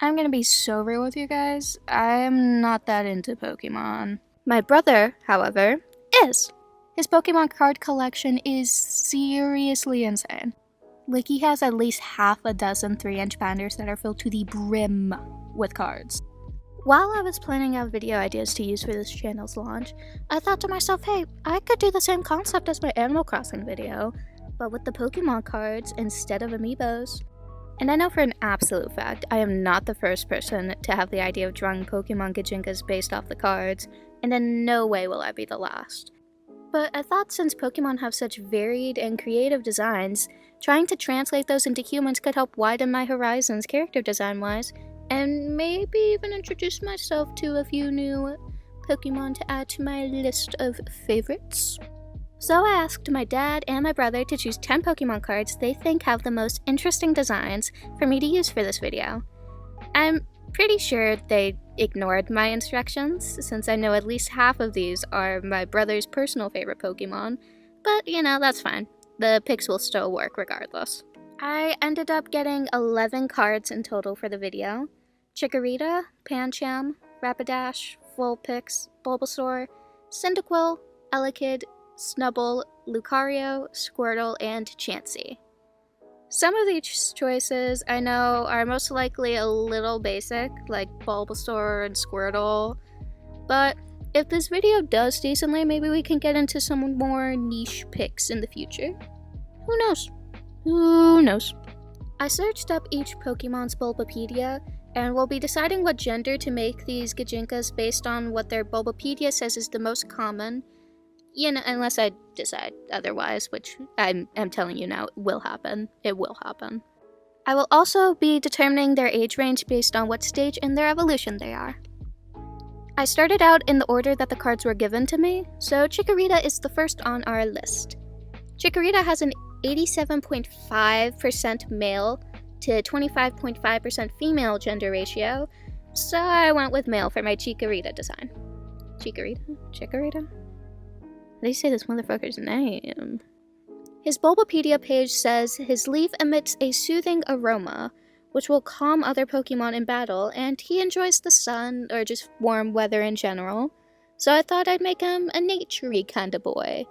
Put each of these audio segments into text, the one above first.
I'm gonna be so real with you guys. I'm not that into Pokemon. My brother, however, is. His Pokemon card collection is seriously insane. Like, he has at least half a dozen 3-inch binders that are filled to the brim with cards. While I was planning out video ideas to use for this channel's launch, I thought to myself, hey, I could do the same concept as my Animal Crossing video, but with the Pokemon cards instead of amiibos. And I know for an absolute fact, I am not the first person to have the idea of drawing Pokemon Gijinkas based off the cards, and in no way will I be the last. But I thought since Pokemon have such varied and creative designs, trying to translate those into humans could help widen my horizons character design-wise, and maybe even introduce myself to a few new Pokemon to add to my list of favorites. So I asked my dad and my brother to choose 10 Pokemon cards they think have the most interesting designs for me to use for this video. I'm pretty sure they ignored my instructions, since I know at least half of these are my brother's personal favorite Pokemon, but you know, that's fine. The picks will still work regardless. I ended up getting 11 cards in total for the video. Chikorita, Pancham, Rapidash, Vulpix, Bulbasaur, Cyndaquil, Elekid, Snubbull, Lucario, Squirtle, and Chansey. Some of these choices I know are most likely a little basic, like Bulbasaur and Squirtle, but if this video does decently, maybe we can get into some more niche picks in the future. Who knows? Who knows? I searched up each Pokemon's Bulbapedia, and we'll be deciding what gender to make these Gijinkas based on what their Bulbapedia says is the most common. You know, unless I decide otherwise, which I'm telling you now, it will happen. It will happen. I will also be determining their age range based on what stage in their evolution they are. I started out in the order that the cards were given to me, so Chikorita is the first on our list. Chikorita has an 87.5% male to 25.5% female gender ratio, so I went with male for my Chikorita design. Chikorita? How do you say this motherfucker's name? His Bulbapedia page says his leaf emits a soothing aroma, which will calm other Pokemon in battle, and he enjoys the sun or just warm weather in general, so I thought I'd make him a nature-y kind of boy.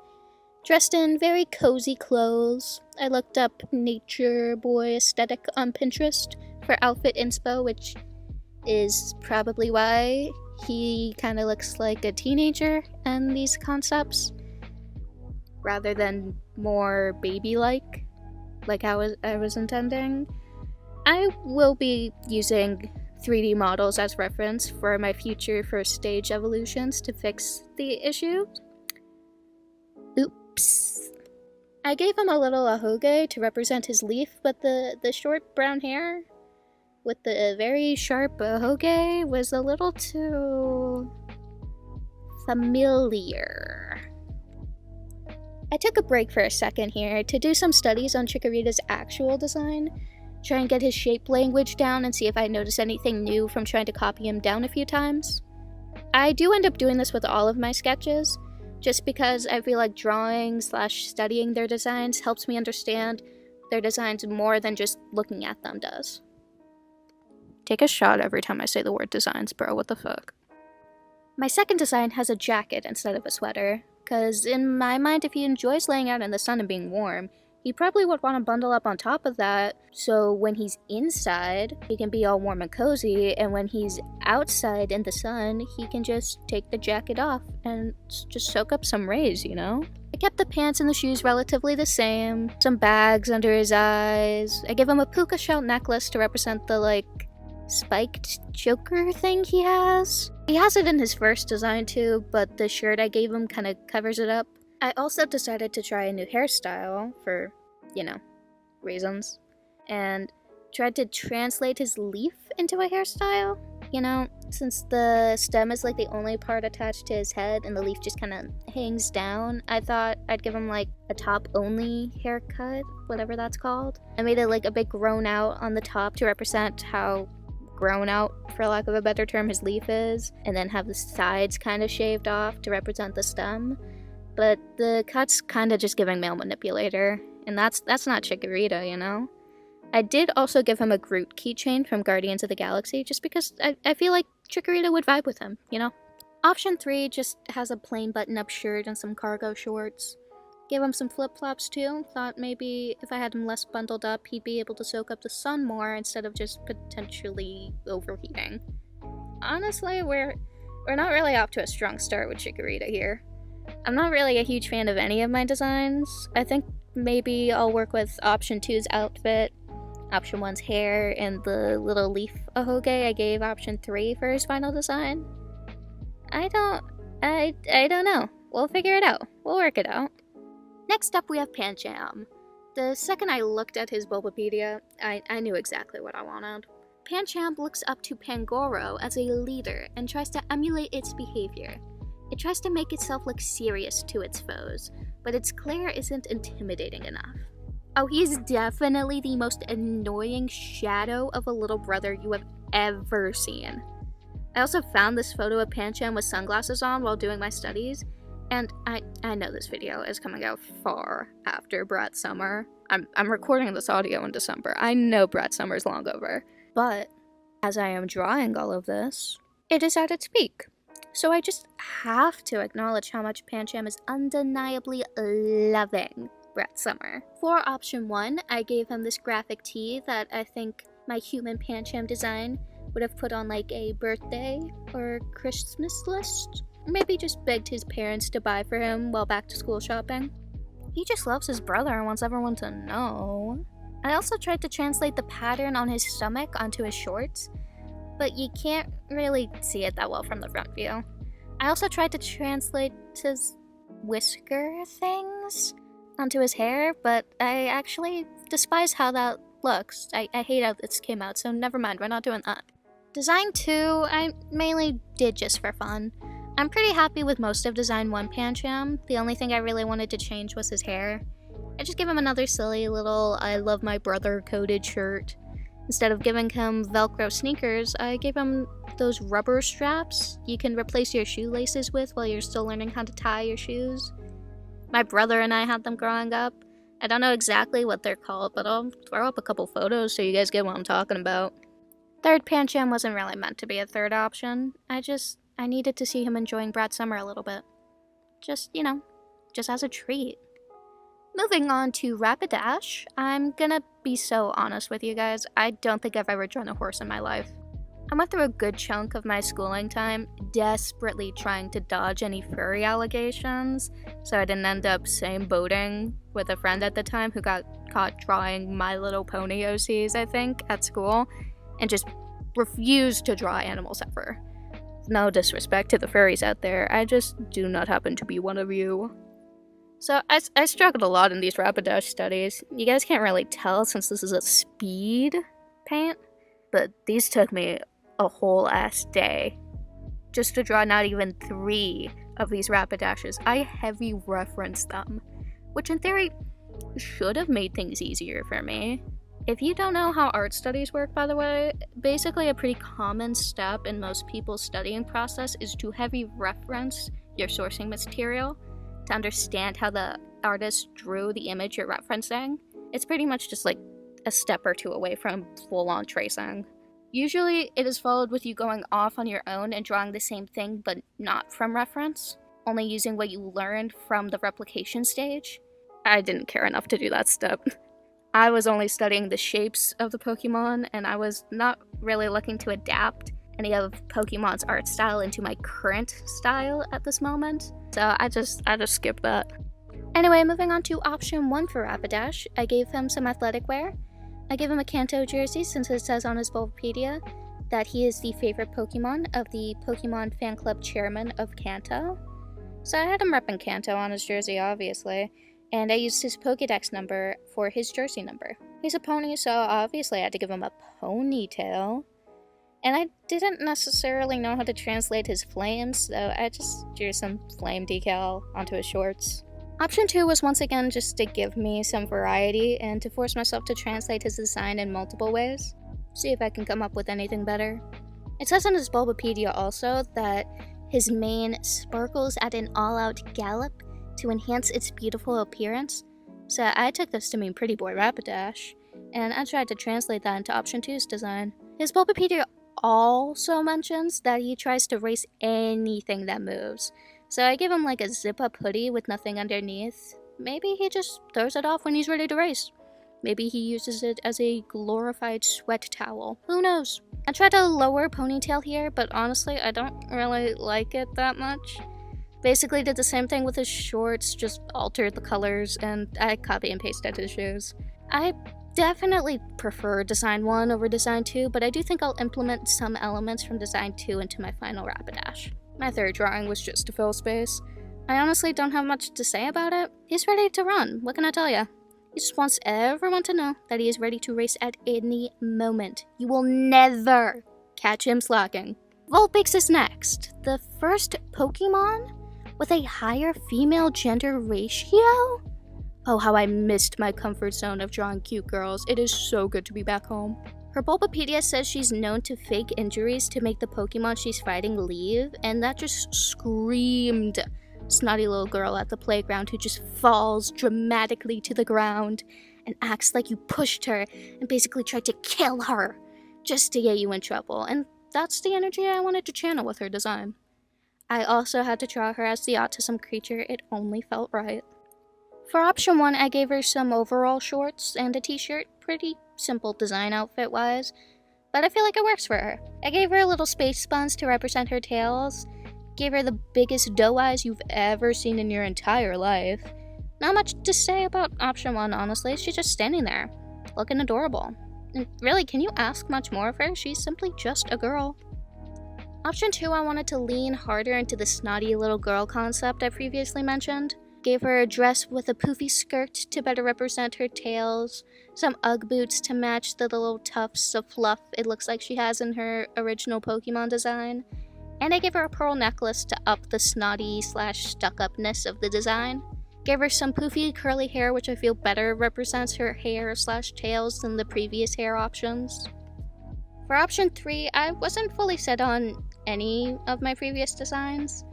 Dressed in very cozy clothes, I looked up nature boy aesthetic on Pinterest for outfit inspo, which is probably why he kind of looks like a teenager in these concepts, rather than more baby-like, like I was intending. I will be using 3D models as reference for my future first stage evolutions to fix the issue. Oops. I gave him a little ahoge to represent his leaf, but the short brown hair with the very sharp ahoge was a little too familiar. I took a break for a second here to do some studies on Chikorita's actual design, try and get his shape language down and see if I noticed anything new from trying to copy him down a few times. I do end up doing this with all of my sketches, just because I feel like drawing/studying their designs helps me understand their designs more than just looking at them does. Take a shot every time I say the word designs, bro, what the fuck? My second design has a jacket instead of a sweater, because in my mind, if he enjoys laying out in the sun and being warm, he probably would want to bundle up on top of that, so when he's inside, he can be all warm and cozy, and when he's outside in the sun, he can just take the jacket off and just soak up some rays, you know? I kept the pants and the shoes relatively the same, some bags under his eyes. I gave him a puka shell necklace to represent the, spiked choker thing he has. He has it in his first design too, but the shirt I gave him kind of covers it up. I also decided to try a new hairstyle for, reasons, and tried to translate his leaf into a hairstyle. Since the stem is the only part attached to his head and the leaf just kind of hangs down, I thought I'd give him a top-only haircut, whatever that's called. I made it a bit grown out on the top to represent how grown out, for lack of a better term, his leaf is, and then have the sides kind of shaved off to represent the stem. But the cut's kind of just giving male manipulator, and that's not Chikorita, I did also give him a Groot keychain from Guardians of the Galaxy, just because I feel like Chikorita would vibe with him, you know? Option 3 just has a plain button-up shirt and some cargo shorts. Gave him some flip-flops too. Thought maybe if I had him less bundled up, he'd be able to soak up the sun more instead of just potentially overheating. Honestly, we're not really off to a strong start with Chikorita here. I'm not really a huge fan of any of my designs. I think maybe I'll work with Option 2's outfit, Option 1's hair, and the little leaf ahoge I gave Option 3 for his final design. I don't know. We'll figure it out. We'll work it out. Next up, we have Pancham. The second I looked at his Bulbapedia, I knew exactly what I wanted. Pancham looks up to Pangoro as a leader and tries to emulate its behavior. It tries to make itself look serious to its foes, but its glare isn't intimidating enough. Oh, he's definitely the most annoying shadow of a little brother you have ever seen. I also found this photo of Pancham with sunglasses on while doing my studies, and I know this video is coming out far after Brat Summer. I'm recording this audio in December. I know Brat Summer's long over. But as I am drawing all of this, it is at its peak. So I just have to acknowledge how much Pancham is undeniably loving Brat Summer. For Option 1, I gave him this graphic tee that I think my human Pancham design would have put on like a birthday or Christmas list. Maybe just begged his parents to buy for him while back to school shopping. He just loves his brother and wants everyone to know. I also tried to translate the pattern on his stomach onto his shorts, but you can't really see it that well from the front view. I also tried to translate his whisker things onto his hair, but I actually despise how that looks. I hate how this came out, so never mind, we're not doing that. Design 2, I mainly did just for fun. I'm pretty happy with most of Design 1 Pancham. The only thing I really wanted to change was his hair. I just gave him another silly little I love my brother coded shirt. Instead of giving him Velcro sneakers, I gave him those rubber straps you can replace your shoelaces with while you're still learning how to tie your shoes. My brother and I had them growing up. I don't know exactly what they're called, but I'll throw up a couple photos so you guys get what I'm talking about. Third Pancham wasn't really meant to be a third option. I needed to see him enjoying Brat Summer a little bit. Just as a treat. Moving on to Rapidash, I'm gonna be so honest with you guys, I don't think I've ever drawn a horse in my life. I went through a good chunk of my schooling time desperately trying to dodge any furry allegations, so I didn't end up same boating with a friend at the time who got caught drawing My Little Pony OCs, I think, at school, and just refused to draw animals ever. No disrespect to the furries out there, I just do not happen to be one of you. So I struggled a lot in these Rapidash studies. You guys can't really tell since this is a speed paint, but these took me a whole ass day just to draw not even 3 of these Rapidashes. I heavy referenced them, which in theory should have made things easier for me. If you don't know how art studies work, by the way, basically a pretty common step in most people's studying process is to heavy reference your sourcing material to understand how the artist drew the image you're referencing. It's pretty much just like a step or two away from full-on tracing. Usually, it is followed with you going off on your own and drawing the same thing but not from reference, only using what you learned from the replication stage. I didn't care enough to do that step. I was only studying the shapes of the Pokemon, and I was not really looking to adapt any of Pokemon's art style into my current style at this moment, so I just skipped that. Anyway, moving on to option 1 for Rapidash, I gave him some athletic wear. I gave him a Kanto jersey since it says on his Bulbapedia that he is the favorite Pokemon of the Pokemon fan club chairman of Kanto. So I had him repping Kanto on his jersey, obviously, and I used his Pokédex number for his jersey number. He's a pony, so obviously I had to give him a ponytail. And I didn't necessarily know how to translate his flames, so I just drew some flame decal onto his shorts. Option 2 was once again just to give me some variety and to force myself to translate his design in multiple ways. See if I can come up with anything better. It says in his Bulbapedia also that his mane sparkles at an all-out gallop to enhance its beautiful appearance. So I took this to mean Pretty Boy Rapidash. and I tried to translate that into option 2's design. His Bulbapedia also mentions that he tries to race anything that moves, so I give him like a zip-up hoodie with nothing underneath. Maybe he just throws it off when he's ready to race. Maybe he uses it as a glorified sweat towel. Who knows? I tried a lower ponytail here, but honestly, I don't really like it that much. Basically did the same thing with his shorts, just altered the colors, and I copy and pasted his shoes. I definitely prefer Design 1 over Design 2, but I do think I'll implement some elements from Design 2 into my final Rapidash. My third drawing was just to fill space. I honestly don't have much to say about it. He's ready to run, what can I tell ya? He just wants everyone to know that he is ready to race at any moment. You will never catch him slacking. Vulpix is next, the first Pokemon with a higher female gender ratio? Oh, how I missed my comfort zone of drawing cute girls. It is so good to be back home. Her Bulbapedia says she's known to fake injuries to make the Pokemon she's fighting leave, and that just screamed snotty little girl at the playground who just falls dramatically to the ground and acts like you pushed her and basically tried to kill her just to get you in trouble. And that's the energy I wanted to channel with her design. I also had to draw her as the autism creature. It only felt right. For option 1, I gave her some overall shorts and a t-shirt. Pretty simple design outfit-wise, but I feel like it works for her. I gave her a little space buns to represent her tails. Gave her the biggest doe eyes you've ever seen in your entire life. Not much to say about option 1, honestly. She's just standing there, looking adorable. And really, can you ask much more of her? She's simply just a girl. Option 2, I wanted to lean harder into the snotty little girl concept I previously mentioned. Gave her a dress with a poofy skirt to better represent her tails, some Ugg boots to match the little tufts of fluff it looks like she has in her original Pokemon design, and I gave her a pearl necklace to up the snotty/stuck-upness of the design. Gave her some poofy curly hair, which I feel better represents her hair/tails than the previous hair options. For option 3, I wasn't fully set on any of my previous designs.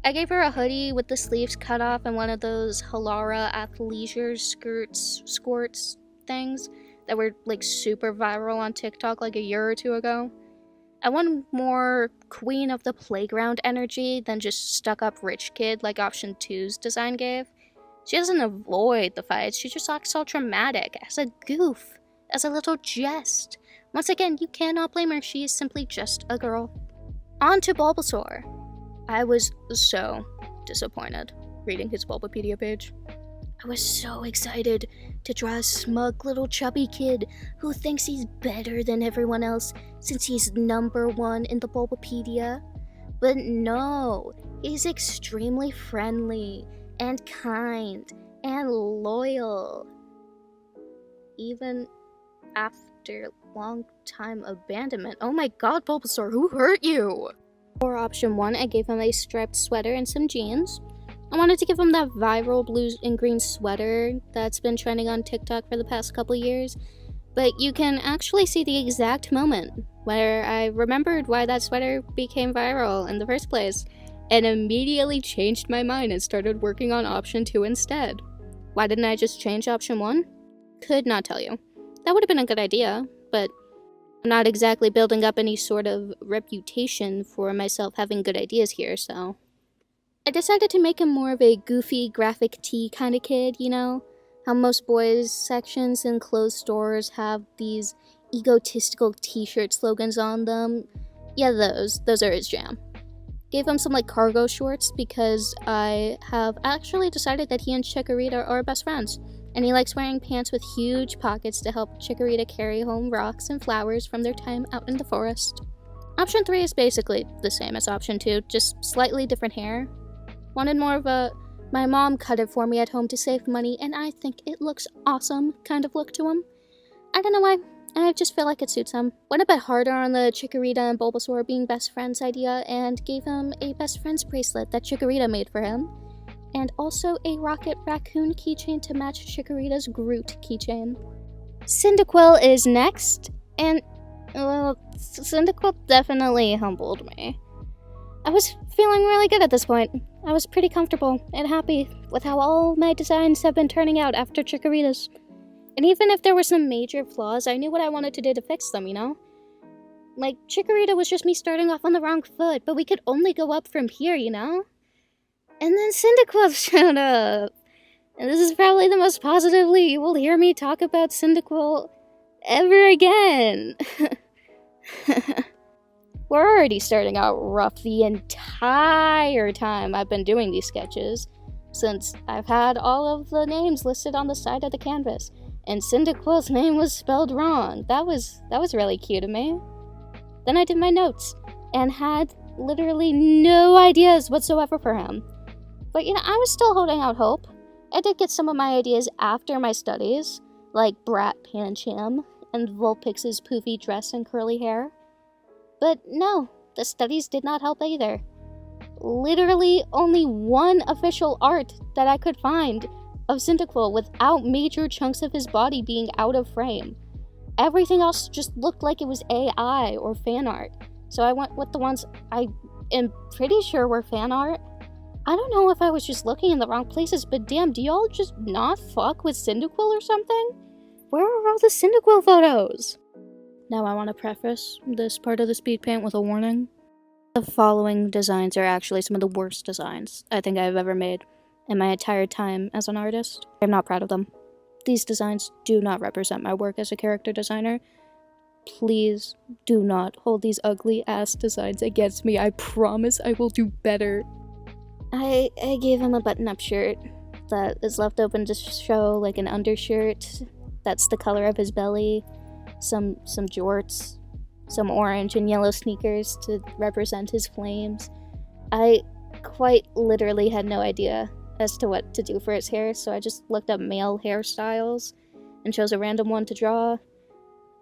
I gave her a hoodie with the sleeves cut off and one of those Halara athleisure skirts things that were like super viral on TikTok like a year or two ago. I want more queen of the playground energy than just stuck-up rich kid like option 2's design gave. She doesn't avoid the fights, she just acts all dramatic, as a goof, as a little jest. Once again, you cannot blame her, she is simply just a girl. On to Bulbasaur. I was so disappointed reading his Bulbapedia page. I was so excited to draw a smug little chubby kid who thinks he's better than everyone else since he's number 1 in the Bulbapedia. But no, he's extremely friendly and kind and loyal. Even after long time abandonment. Oh my god, Bulbasaur, who hurt you? For option 1, I gave him a striped sweater and some jeans. I wanted to give him that viral blue and green sweater that's been trending on TikTok for the past couple years, but you can actually see the exact moment where I remembered why that sweater became viral in the first place, and immediately changed my mind and started working on option 2 instead. Why didn't I just change option 1? Could not tell you. That would have been a good idea, but I'm not exactly building up any sort of reputation for myself having good ideas here, so I decided to make him more of a goofy graphic tee kind of kid, you know? How most boys' sections in clothes stores have these egotistical t-shirt slogans on them. Yeah, those are his jam. Gave him some like cargo shorts because I have actually decided that he and Chikorita are best friends. And he likes wearing pants with huge pockets to help Chikorita carry home rocks and flowers from their time out in the forest. Option 3 is basically the same as option 2, just slightly different hair. Wanted more of a, my mom cut it for me at home to save money, and I think it looks awesome kind of look to him. I don't know why, I just feel like it suits him. Went a bit harder on the Chikorita and Bulbasaur being best friends idea, and gave him a best friends bracelet that Chikorita made for him. And also a Rocket Raccoon keychain to match Chikorita's Groot keychain. Cyndaquil is next, and, well, Cyndaquil definitely humbled me. I was feeling really good at this point. I was pretty comfortable and happy with how all my designs have been turning out after Chikorita's. And even if there were some major flaws, I knew what I wanted to do to fix them, you know? Like, Chikorita was just me starting off on the wrong foot, but we could only go up from here, you know? And then Cyndaquil showed up. And this is probably the most positively you will hear me talk about Cyndaquil ever again. We're already starting out rough the entire time I've been doing these sketches, since I've had all of the names listed on the side of the canvas, and Cyndaquil's name was spelled wrong. That was really cute of me. Then I did my notes, and had literally no ideas whatsoever for him. But you know, I was still holding out hope. I did get some of my ideas after my studies, like Brat Pancham and Vulpix's poofy dress and curly hair. But no, the studies did not help either. Literally only one official art that I could find of Cyndaquil without major chunks of his body being out of frame. Everything else just looked like it was AI or fan art. So I went with the ones I am pretty sure were fan art. I don't know if I was just looking in the wrong places, but damn, do y'all just not fuck with Cyndaquil or something? Where are all the Cyndaquil photos? Now I want to preface this part of the speed paint with a warning. The following designs are actually some of the worst designs I think I've ever made in my entire time as an artist. I'm not proud of them. These designs do not represent my work as a character designer. Please do not hold these ugly ass designs against me. I promise I will do better. I gave him a button-up shirt that is left open to show like an undershirt that's the color of his belly, some jorts, some orange and yellow sneakers to represent his flames. I quite literally had no idea as to what to do for his hair, so I just looked up male hairstyles and chose a random one to draw.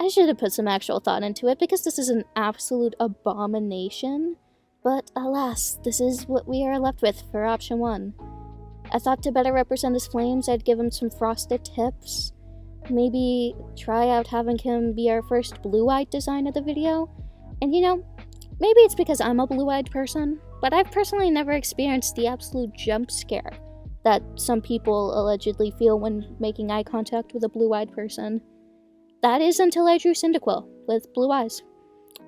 I should have put some actual thought into it because this is an absolute abomination, but alas, this is what we are left with for option 1. I thought to better represent his flames, I'd give him some frosted tips. Maybe try out having him be our first blue-eyed design of the video. And you know, maybe it's because I'm a blue-eyed person, but I've personally never experienced the absolute jump scare that some people allegedly feel when making eye contact with a blue-eyed person. That is until I drew Cyndaquil with blue eyes.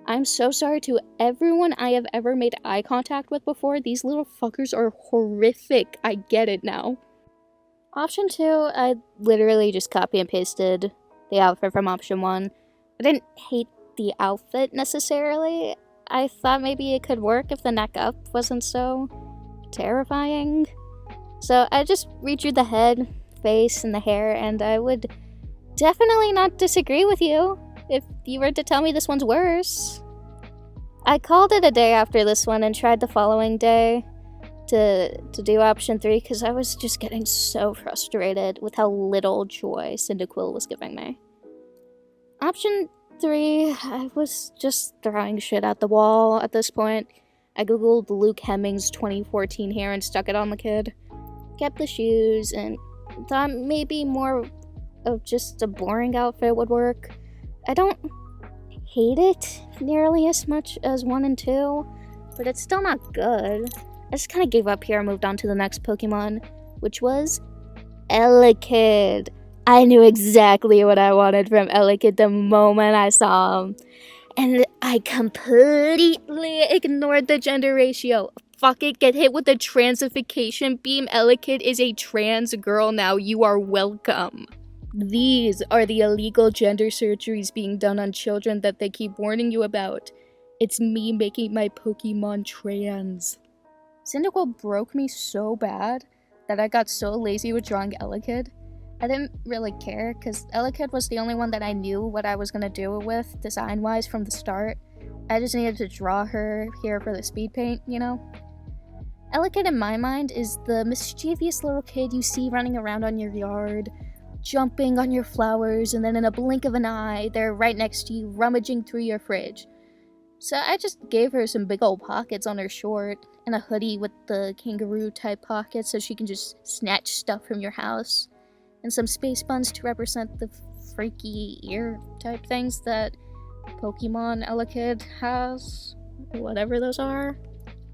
I'm so sorry to everyone I have ever made eye contact with before. These little fuckers are horrific. I get it now. Option 2, I literally just copy and pasted the outfit from option 1. I didn't hate the outfit necessarily. I thought maybe it could work if the neck up wasn't so terrifying. So I just redrew the head, face, and the hair, and I would definitely not disagree with you if you were to tell me this one's worse. I called it a day after this one and tried the following day to do option 3 because I was just getting so frustrated with how little joy Cyndaquil was giving me. Option 3, I was just throwing shit at the wall at this point. I googled Luke Hemmings' 2014 hair and stuck it on the kid. Kept the shoes and thought maybe more of just a boring outfit would work. I don't hate it nearly as much as 1 and 2, but it's still not good. I just kind of gave up here and moved on to the next Pokemon, which was Elekid. I knew exactly what I wanted from Elekid the moment I saw him. And I completely ignored the gender ratio. Fuck it, get hit with the transification beam. Elekid is a trans girl now. You are welcome. These are the illegal gender surgeries being done on children that they keep warning you about. It's me making my Pokemon trans. Cyndaquil broke me so bad that I got so lazy with drawing Elekid. I didn't really care, because Elekid was the only one that I knew what I was going to do it with, design-wise, from the start. I just needed to draw her here for the speed paint, you know? Elekid, in my mind, is the mischievous little kid you see running around on your yard, jumping on your flowers, and then in a blink of an eye, they're right next to you, rummaging through your fridge. So I just gave her some big old pockets on her short, and a hoodie with the kangaroo-type pockets so she can just snatch stuff from your house, and some space buns to represent the freaky ear-type things that Pokemon Elekid has, whatever those are.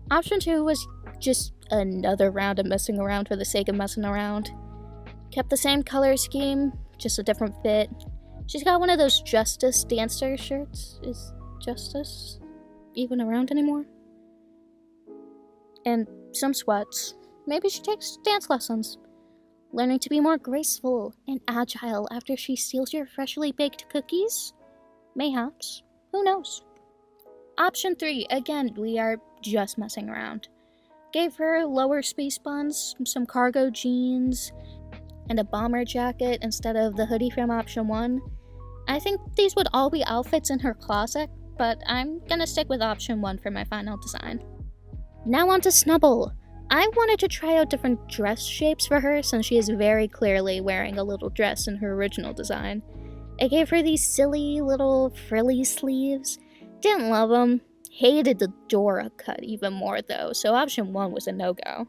Option 2 was just another round of messing around for the sake of messing around. Kept the same color scheme, just a different fit. She's got one of those Justice dancer shirts. Is Justice even around anymore? And some sweats. Maybe she takes dance lessons. Learning to be more graceful and agile after she steals your freshly baked cookies? Mayhaps. Who knows? Option 3, again, we are just messing around. Gave her lower space buns, some cargo jeans, and a bomber jacket instead of the hoodie from option 1. I think these would all be outfits in her closet, but I'm gonna stick with option 1 for my final design. Now on to Snubble. I wanted to try out different dress shapes for her since she is very clearly wearing a little dress in her original design. I gave her these silly little frilly sleeves. Didn't love them. Hated the Dora cut even more though, so option 1 was a no-go.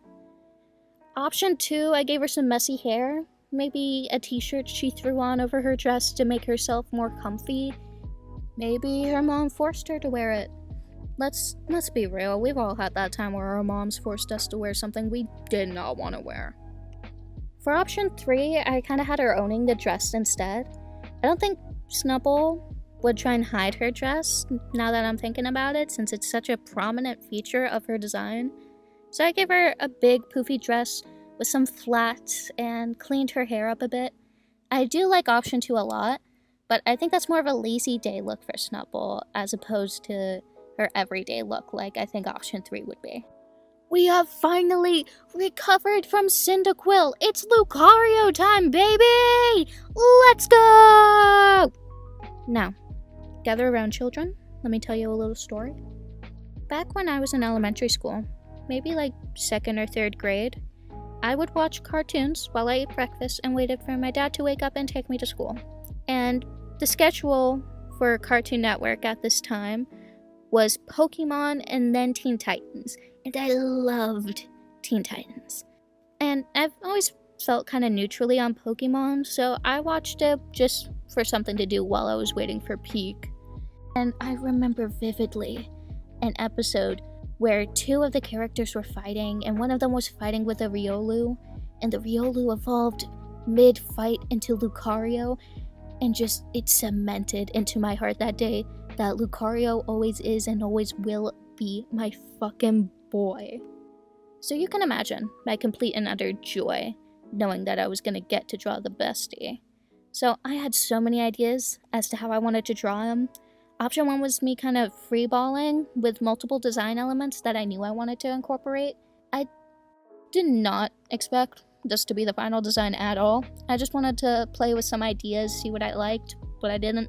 Option 2, I gave her some messy hair. Maybe a t-shirt she threw on over her dress to make herself more comfy. Maybe her mom forced her to wear it. Let's be real, we've all had that time where our moms forced us to wear something we did not want to wear. For option 3, I kind of had her owning the dress instead. I don't think Snubble would try and hide her dress, now that I'm thinking about it, since it's such a prominent feature of her design. So I gave her a big poofy dress with some flats and cleaned her hair up a bit. I do like option 2 a lot, but I think that's more of a lazy day look for Snubble as opposed to her everyday look like I think option 3 would be. We have finally recovered from Cyndaquil! It's Lucario time, baby! Let's go! Now, gather around, children. Let me tell you a little story. Back when I was in elementary school, maybe like 2nd or 3rd grade, I would watch cartoons while I ate breakfast and waited for my dad to wake up and take me to school. And the schedule for Cartoon Network at this time was Pokemon and then Teen Titans, and I loved Teen Titans. And I've always felt kind of neutrally on Pokemon, so I watched it just for something to do while I was waiting for peak. And I remember vividly an episode where 2 of the characters were fighting, and one of them was fighting with a Riolu, and the Riolu evolved mid-fight into Lucario, and just it cemented into my heart that day that Lucario always is and always will be my fucking boy. So you can imagine my complete and utter joy knowing that I was gonna get to draw the bestie. So I had so many ideas as to how I wanted to draw him. Option 1 was me kind of freeballing with multiple design elements that I knew I wanted to incorporate. I did not expect this to be the final design at all. I just wanted to play with some ideas, see what I liked, what I didn't.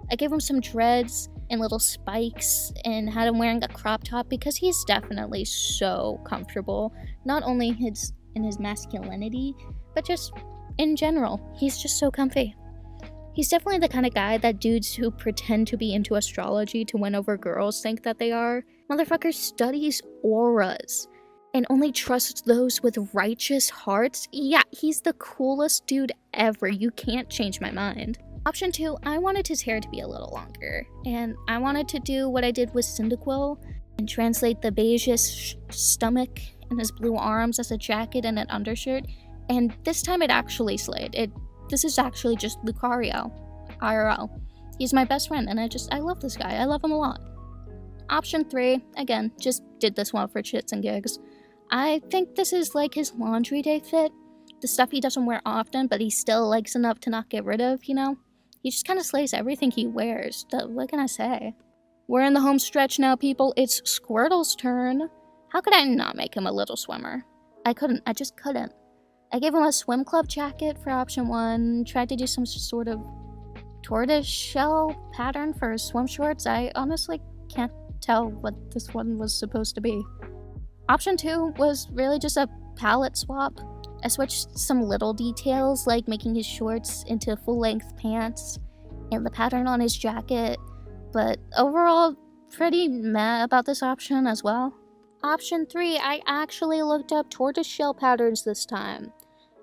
I gave him some dreads and little spikes and had him wearing a crop top because he's definitely so comfortable. Not only in his masculinity, but just in general. He's just so comfy. He's definitely the kind of guy that dudes who pretend to be into astrology to win over girls think that they are. Motherfucker studies auras and only trusts those with righteous hearts. Yeah, he's the coolest dude ever. You can't change my mind. Option 2, I wanted his hair to be a little longer, and I wanted to do what I did with Cyndaquil and translate the beigeish stomach and his blue arms as a jacket and an undershirt, and this time it actually slayed. This is actually just Lucario, IRL. He's my best friend, and I love this guy. I love him a lot. Option 3, again, just did this one for shits and gigs. I think this is like his laundry day fit. The stuff he doesn't wear often, but he still likes enough to not get rid of, you know? He just kind of slays everything he wears. What can I say? We're in the home stretch now, people. It's Squirtle's turn. How could I not make him a little swimmer? I couldn't. I just couldn't. I gave him a swim club jacket for option 1, tried to do some sort of tortoise shell pattern for his swim shorts. I honestly can't tell what this one was supposed to be. Option 2 was really just a palette swap. I switched some little details like making his shorts into full-length pants and the pattern on his jacket, but overall pretty meh about this option as well. Option 3, I actually looked up tortoiseshell patterns this time.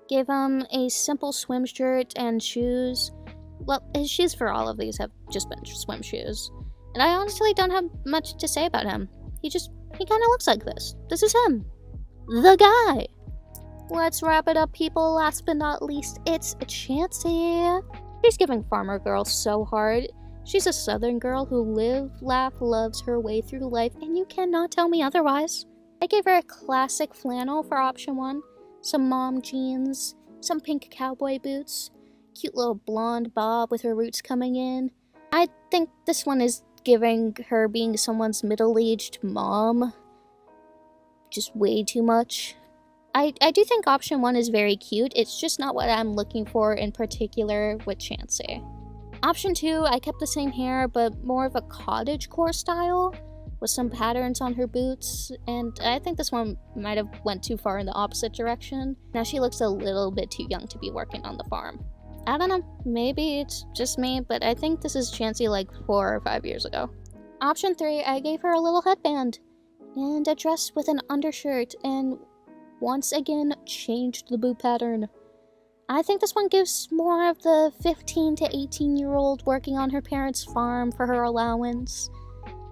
Gave him a simple swim shirt and shoes. Well, his shoes for all of these have just been swim shoes. And I honestly don't have much to say about him. He kind of looks like this. This is him. The guy. Let's wrap it up, people. Last but not least, it's Chansey. She's giving farmer girl so hard. She's a southern girl who loves her way through life, and you cannot tell me otherwise. I gave her a classic flannel for option 1, some mom jeans, some pink cowboy boots, cute little blonde bob with her roots coming in. I think this one is giving her being someone's middle-aged mom just way too much. I do think option 1 is very cute, it's just not what I'm looking for in particular with Chansey. Option 2, I kept the same hair, but more of a cottagecore style, with some patterns on her boots, and I think this one might have went too far in the opposite direction. Now she looks a little bit too young to be working on the farm. I don't know, maybe it's just me, but I think this is Chansey like 4 or 5 years ago. Option 3, I gave her a little headband, and a dress with an undershirt, and once again changed the boot pattern. I think this one gives more of the 15 to 18-year-old working on her parents' farm for her allowance,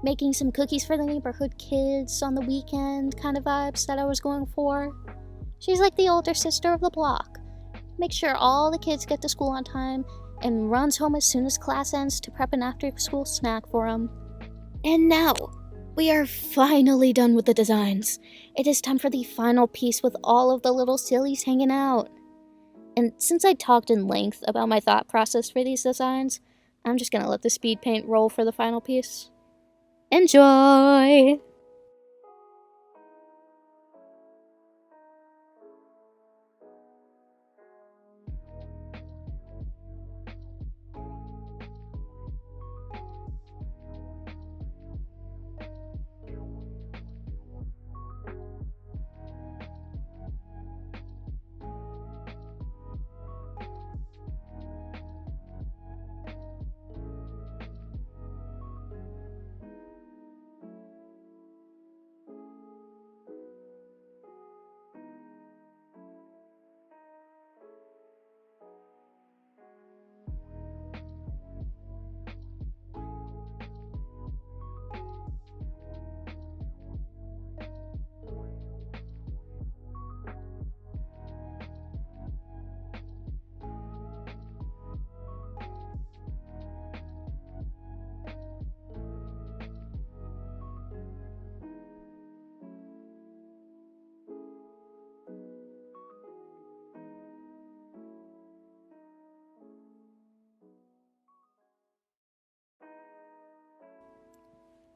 making some cookies for the neighborhood kids on the weekend kind of vibes that I was going for. She's like the older sister of the block. Makes sure all the kids get to school on time and runs home as soon as class ends to prep an after-school snack for them. And now, we are finally done with the designs. It is time for the final piece with all of the little sillies hanging out. And since I talked in length about my thought process for these designs, I'm just gonna let the speed paint roll for the final piece. Enjoy!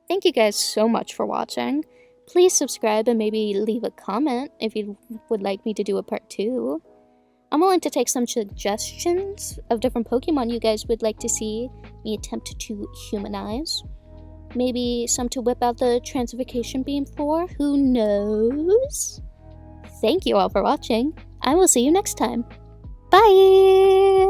Thank you guys so much for watching. Please subscribe and maybe leave a comment if you would like me to do a part 2. I'm willing to take some suggestions of different Pokemon you guys would like to see me attempt to humanize. Maybe some to whip out the transfication beam for, who knows? Thank you all for watching. I will see you next time. Bye!